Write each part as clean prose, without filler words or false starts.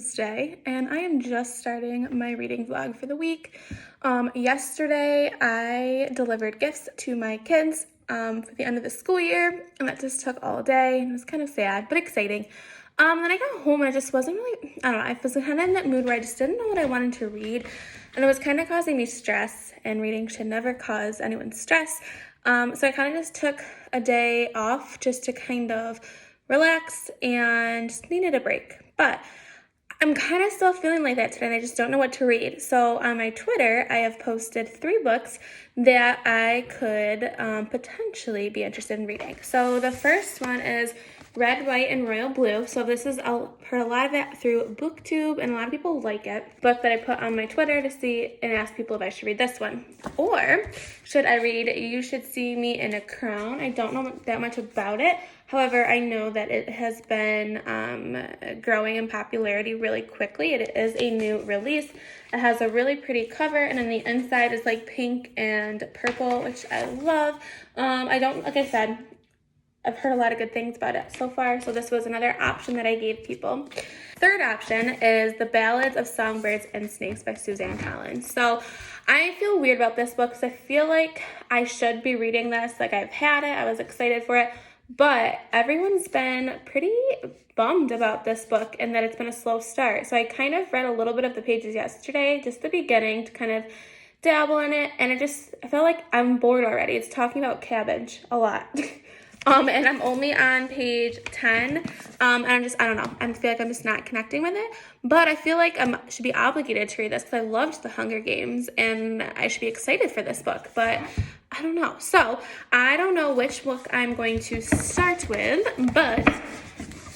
Wednesday, and I am just starting my reading vlog for the week. Yesterday, I delivered gifts to my kids for the end of the school year, and that just took all day, and it was kind of sad, but exciting. Then I got home, and I just wasn't really, I don't know, I was kind of in that mood where I just didn't know what I wanted to read, and it was kind of causing me stress, and reading should never cause anyone stress. So I kind of just took a day off just to kind of relax and just needed a break. But I'm kind of still feeling like that today, and I just don't know what to read. So on my Twitter, I have posted 3 books that I could potentially be interested in reading. So the first one is Red, White, and Royal Blue. So this is, I've heard a lot of it through BookTube, and a lot of people like it. Book that I put on my Twitter to see and ask people if I should read this one. Or should I read You Should See Me in a Crown? I don't know that much about it. However, I know that it has been growing in popularity really quickly. It is a new release. It has a really pretty cover, and then the inside is like pink and purple, which I love. Like I said, I've heard a lot of good things about it so far, so this was another option that I gave people. Third option is The Ballads of Songbirds and Snakes by Suzanne Collins. So I feel weird about this book because I feel like I should be reading this. Like, I've had it, I was excited for it, but everyone's been pretty bummed about this book and that it's been a slow start. So I kind of read a little bit of the pages yesterday, just the beginning, to kind of dabble in it, and I feel like I'm bored already. It's talking about cabbage a lot. And I'm only on page 10, and I don't know, I feel like I'm just not connecting with it, but I feel like I should be obligated to read this because I loved The Hunger Games, and I should be excited for this book, but I don't know. So, I don't know which book I'm going to start with, but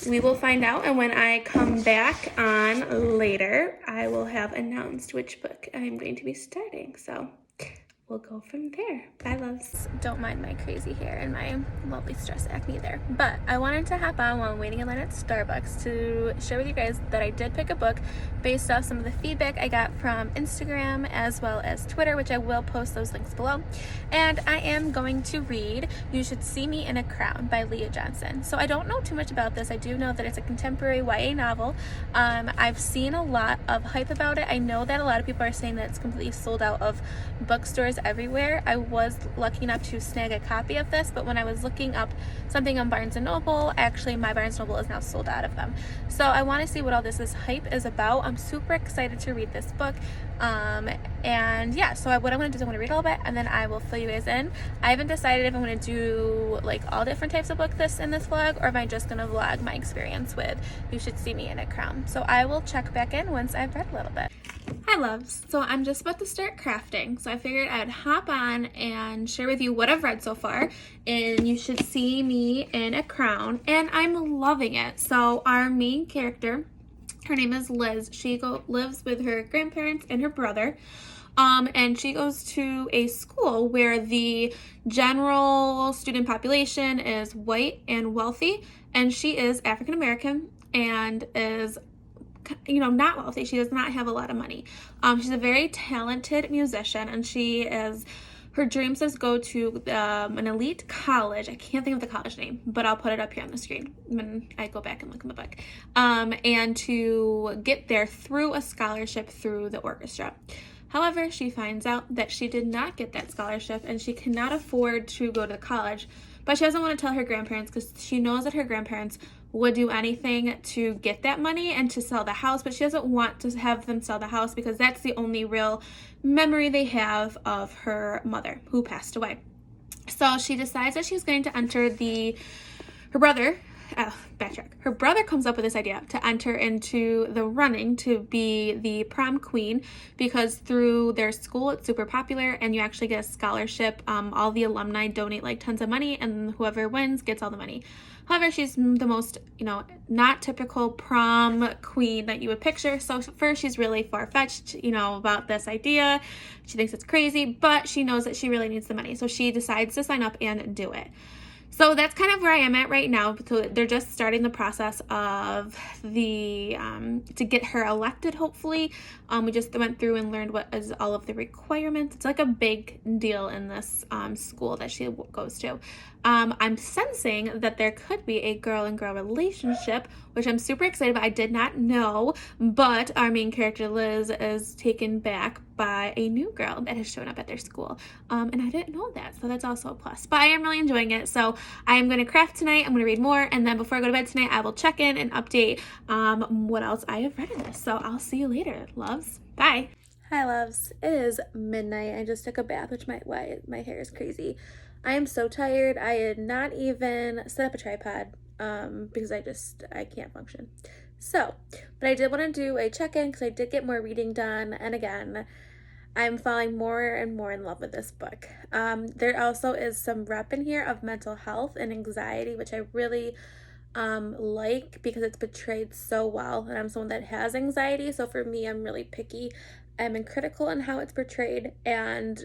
we will find out, and when I come back on later, I will have announced which book I'm going to be starting, so we'll go from there. Bye, loves. Don't mind my crazy hair and my lovely stress acne there. But I wanted to hop on while I'm waiting in line at Starbucks to share with you guys that I did pick a book based off some of the feedback I got from Instagram as well as Twitter, which I will post those links below. And I am going to read You Should See Me in a Crown by Leah Johnson. So I don't know too much about this. I do know that it's a contemporary YA novel. I've seen a lot of hype about it. I know that a lot of people are saying that it's completely sold out of bookstores everywhere. I was lucky enough to snag a copy of this, but when I was looking up something on Barnes & Noble, actually my Barnes & Noble is now sold out of them. So I want to see what all this hype is about. I'm super excited to read this book. And yeah, so what I'm going to do is I'm going to read a little bit and then I will fill you guys in. I haven't decided if I'm going to do like all different types of books in this vlog, or if I'm just going to vlog my experience with You Should See Me in a Crown. So I will check back in once I've read a little bit. Hi, loves. So I'm just about to start crafting, so I figured I'd hop on and share with you what I've read so far in You Should See Me in a Crown, and I'm loving it. So our main character, her name is Liz. She lives with her grandparents and her brother, and she goes to a school where the general student population is white and wealthy, and she is African American and is not wealthy. She does not have a lot of money. She's a very talented musician, and her dream says go to an elite college. I can't think of the college name, but I'll put it up here on the screen when I go back and look in the book. And to get there through a scholarship through the orchestra. However, she finds out that she did not get that scholarship and she cannot afford to go to college, but she doesn't want to tell her grandparents because she knows that her grandparents would do anything to get that money and to sell the house, but she doesn't want to have them sell the house because that's the only real memory they have of her mother who passed away. So she decides that she's going to enter her brother comes up with this idea to enter into the running to be the prom queen because through their school it's super popular and you actually get a scholarship. All the alumni donate like tons of money and whoever wins gets all the money. However, she's the most, not typical prom queen that you would picture. So first she's really far-fetched, about this idea. She thinks it's crazy, but she knows that she really needs the money. So she decides to sign up and do it. So that's kind of where I am at right now. So they're just starting the process of the to get her elected, hopefully. We just went through and learned what is all of the requirements. It's like a big deal in this school that she goes to. I'm sensing that there could be a girl and girl relationship, which I'm super excited about. I did not know, but our main character, Liz, is taken back by a new girl that has shown up at their school. And I didn't know that, so that's also a plus. But I am really enjoying it, so I am going to craft tonight. I'm going to read more, and then before I go to bed tonight, I will check in and update what else I have read in this. So I'll see you later, loves. Bye. Hi, loves. It is midnight. I just took a bath, which my hair is crazy. I am so tired. I had not even set up a tripod because I can't function. So, but I did want to do a check-in because I did get more reading done, and again, I'm falling more and more in love with this book. There also is some rep in here of mental health and anxiety, which I really like because it's portrayed so well, and I'm someone that has anxiety, so for me, I'm really picky. I'm critical in how it's portrayed, and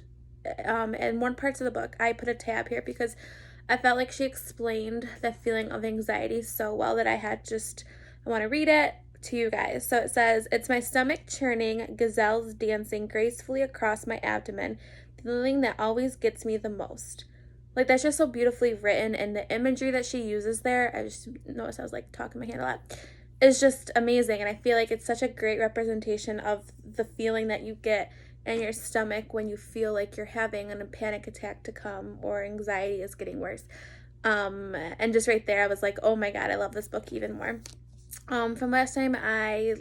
in one parts of the book, I put a tab here because I felt like she explained the feeling of anxiety so well that I want to read it to you guys. So it says, "It's my stomach churning, gazelles dancing gracefully across my abdomen, the feeling that always gets me the most." Like, that's just so beautifully written, and the imagery that she uses there, I just noticed I was like talking my hand a lot, is just amazing. And I feel like it's such a great representation of the feeling that you get in your stomach when you feel like you're having a panic attack to come or anxiety is getting worse. And just right there, I was like, oh my God, I love this book even more. From last time I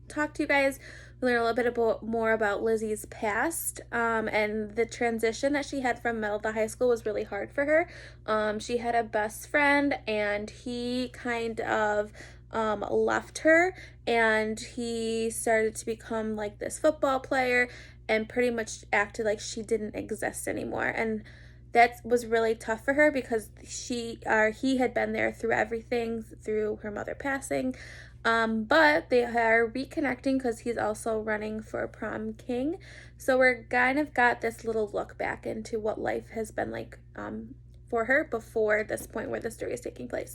talked to you guys, we learned a little bit more about Lizzie's past, and the transition that she had from middle to high school was really hard for her. She had a best friend, and he kind of left her, and he started to become like this football player and pretty much acted like she didn't exist anymore. And that was really tough for her because he had been there through everything, through her mother passing. But they are reconnecting because he's also running for prom king. So we're kind of got this little look back into what life has been like for her before this point where the story is taking place.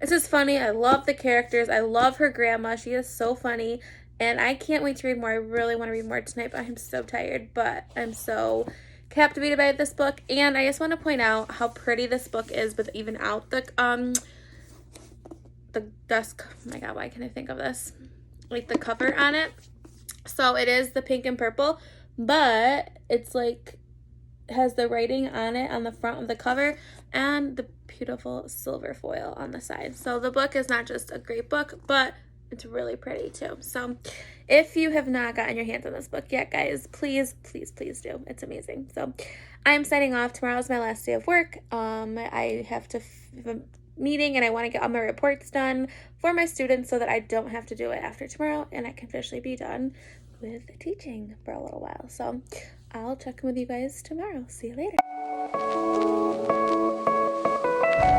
It's just funny. I love the characters. I love her grandma. She is so funny. And I can't wait to read more. I really want to read more tonight, but I'm so tired. But I'm so captivated by this book. And I just want to point out how pretty this book is with even out the dusk. Oh my God, why can't I think of this? Like the cover on it. So it is the pink and purple, but it's like has the writing on it on the front of the cover and the beautiful silver foil on the side. So the book is not just a great book, but it's really pretty too. So if you have not gotten your hands on this book yet, guys, please, please, please do. It's amazing. So I'm signing off. Tomorrow is my last day of work. I have to have a meeting, and I want to get all my reports done for my students so that I don't have to do it after tomorrow, and I can officially be done with teaching for a little while. So I'll check in with you guys tomorrow. See you later.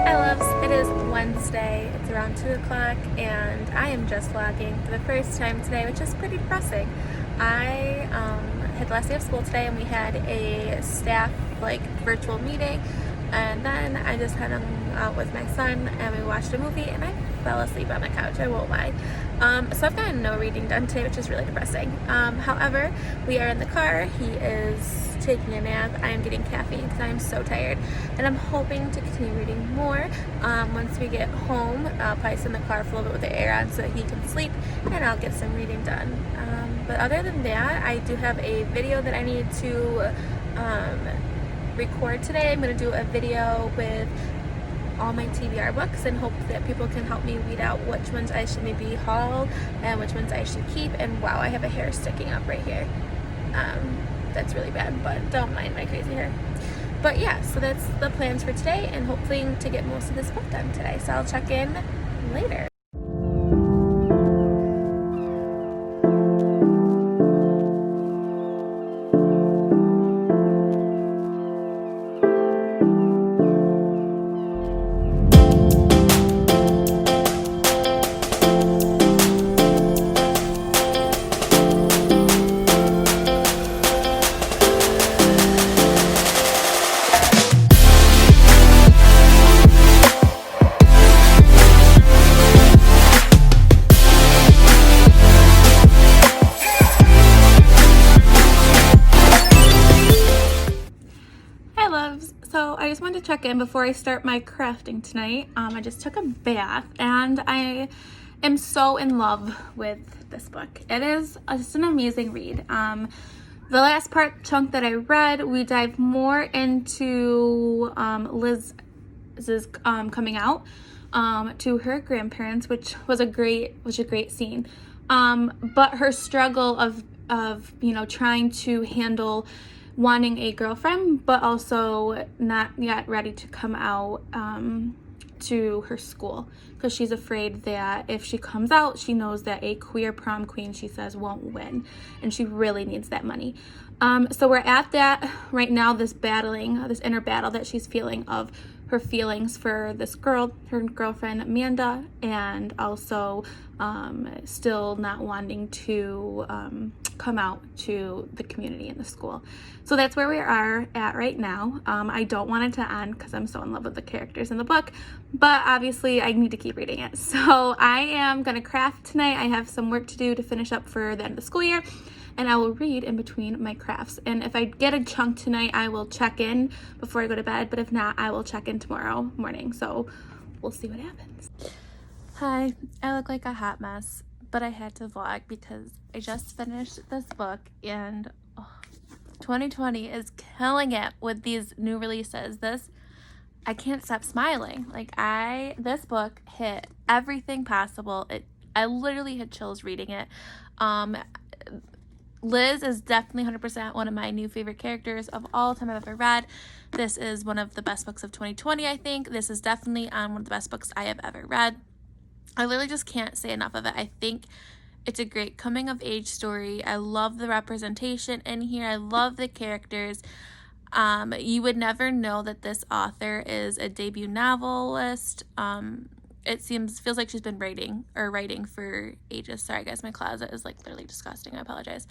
Hi loves, it is Wednesday, it's around 2 o'clock, and I am just vlogging for the first time today, which is pretty depressing. I had the last day of school today, and we had a staff virtual meeting, and then I just hung out with my son and we watched a movie, and I fell asleep on the couch, I won't lie. So I've gotten no reading done today, which is really depressing. However, we are in the car. He is taking a nap. I am getting caffeine because I am so tired, and I'm hoping to continue reading more. Once we get home, I'll probably sit in the car for a little bit with the air on so that he can sleep, and I'll get some reading done. But other than that, I do have a video that I need to record today. I'm going to do a video with all my TBR books and hope that people can help me weed out which ones I should maybe haul and which ones I should keep. And wow, I have a hair sticking up right here. That's really bad, but don't mind my crazy hair. But yeah, so that's the plans for today, and hopefully to get most of this book done today. So I'll check in later. loves. So I just wanted to check in before I start my crafting tonight. I just took a bath and I am so in love with this book. It is just an amazing read. The last chunk that I read, we dive more into Liz's coming out to her grandparents, which was a great scene. But her struggle of trying to handle wanting a girlfriend, but also not yet ready to come out to her school, because she's afraid that if she comes out, she knows that a queer prom queen, she says, won't win, and she really needs that money. So we're at that right now, this inner battle that she's feeling of her feelings for this girl, her girlfriend Amanda, and also still not wanting to come out to the community in the school. So that's where we are at right now. I don't want it to end because I'm so in love with the characters in the book, but obviously I need to keep reading it. So I am gonna craft tonight. I have some work to do to finish up for the end of the school year, and I will read in between my crafts. And if I get a chunk tonight, I will check in before I go to bed, but if not, I will check in tomorrow morning. So we'll see what happens. Hi, I look like a hot mess, but I had to vlog because I just finished this book, and 2020 is killing it with these new releases. I can't stop smiling. This book hit everything possible. I literally had chills reading it. Liz is definitely 100% one of my new favorite characters of all time I've ever read. This is one of the best books of 2020, I think. This is definitely one of the best books I have ever read. I literally just can't say enough of it. I think it's a great coming of age story. I love the representation in here. I love the characters. You would never know that this author is a debut novelist. It feels like she's been writing for ages. Sorry guys, my closet is literally disgusting. I apologize.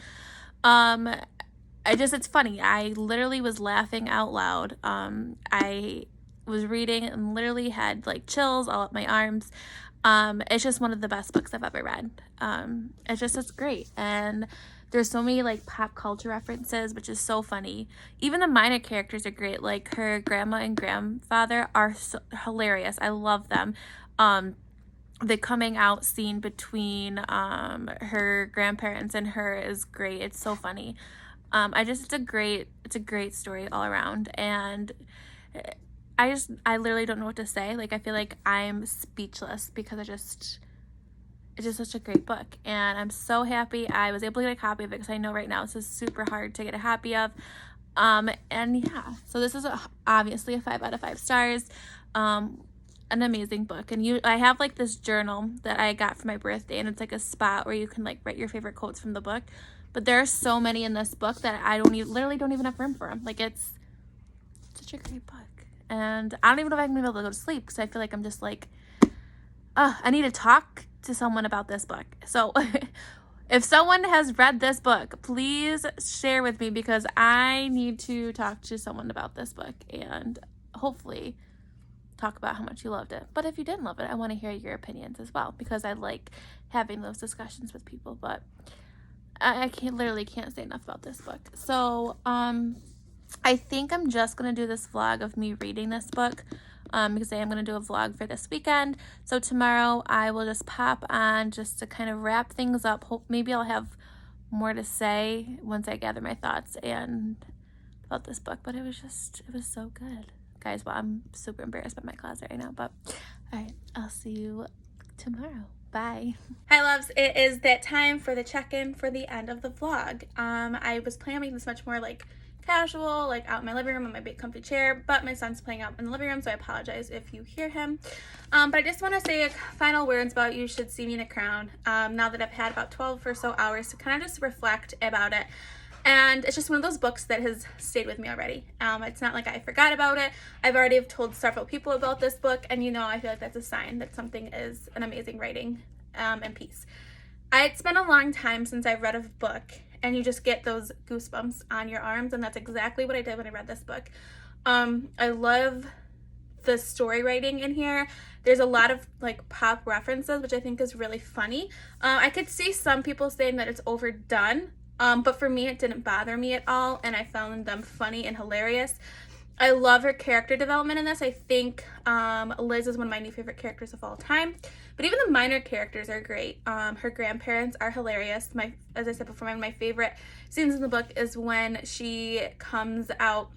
It's funny. I literally was laughing out loud. I was reading and literally had chills all up my arms. It's just one of the best books I've ever read. It's great. And there's so many pop culture references, which is so funny. Even the minor characters are great. Her grandma and grandfather are so hilarious. I love them. The coming out scene between her grandparents and her is great. It's so funny. It's a great story all around, and I literally don't know what to say. I feel like I'm speechless because it's just such a great book, and I'm so happy I was able to get a copy of it, because I know right now this is super hard to get a copy of. And yeah, so this is obviously a 5 out of 5 stars. An amazing book. And I have this journal that I got for my birthday, and it's a spot where you can write your favorite quotes from the book, but there are so many in this book that I literally don't even have room for them. It's such a great book, and I don't even know if I'm gonna be able to go to sleep, because I feel like I'm just I need to talk to someone about this book. So if someone has read this book, please share with me, because I need to talk to someone about this book and hopefully talk about how much you loved it. But if you didn't love it, I want to hear your opinions as well, because I like having those discussions with people. But I literally can't say enough about this book. So I think I'm just gonna do this vlog of me reading this book, because I am gonna do a vlog for this weekend. So tomorrow I will just pop on just to kind of wrap things up. Maybe I'll have more to say once I gather my thoughts and about this book. But it was so good, guys. Well, I'm super embarrassed by my closet right now, but all right, I'll see you tomorrow. Bye. Hi loves, it is that time for the check-in for the end of the vlog. I was planning on making this much more casual, out in my living room on my big comfy chair, but my son's playing out in the living room, so I apologize if you hear him. But I just want to say final words about You Should See Me in a Crown, now that I've had about 12 or so hours to kind of just reflect about it. And it's just one of those books that has stayed with me already. It's not like I forgot about it. I've already told several people about this book, and I feel like that's a sign that something is an amazing writing and piece. It's been a long time since I've read a book, and you just get those goosebumps on your arms, and that's exactly what I did when I read this book. I love the story writing in here. There's a lot of pop references, which I think is really funny. I could see some people saying that it's overdone, but for me it didn't bother me at all, and I found them funny and hilarious. I love her character development in this. I think Liz is one of my new favorite characters of all time. But even the minor characters are great. Her grandparents are hilarious. As I said before, one of my favorite scenes in the book is when she comes out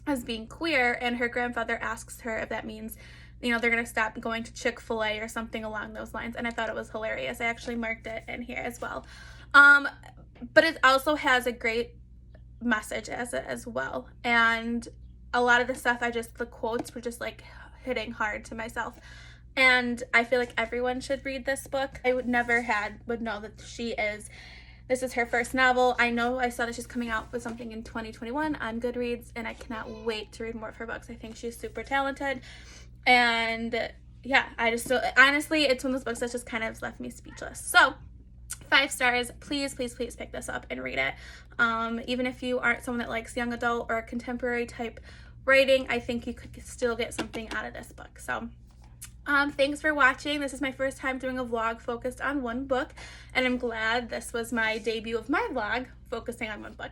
as being queer and her grandfather asks her if that means, they're going to stop going to Chick-fil-A or something along those lines. And I thought it was hilarious. I actually marked it in here as well. But it also has a great message as well. And a lot of the stuff, the quotes were just like hitting hard to myself. And I feel like everyone should read this book. I would know that this is her first novel. I saw that she's coming out with something in 2021 on Goodreads, and I cannot wait to read more of her books. I think she's super talented. And yeah, honestly, it's one of those books that just kind of left me speechless. So 5 stars. Please, please, please pick this up and read it. Even if you aren't someone that likes young adult or contemporary type writing, I think you could still get something out of this book. So thanks for watching. This is my first time doing a vlog focused on one book, and I'm glad this was my debut of my vlog focusing on one book.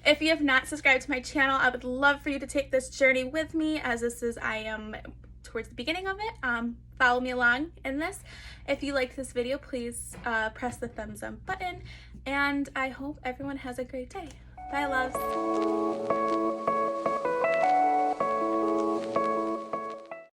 If you have not subscribed to my channel, I would love for you to take this journey with me, as I am towards the beginning of it. Follow me along in this. If you liked this video, please press the thumbs up button, and I hope everyone has a great day. Bye, loves.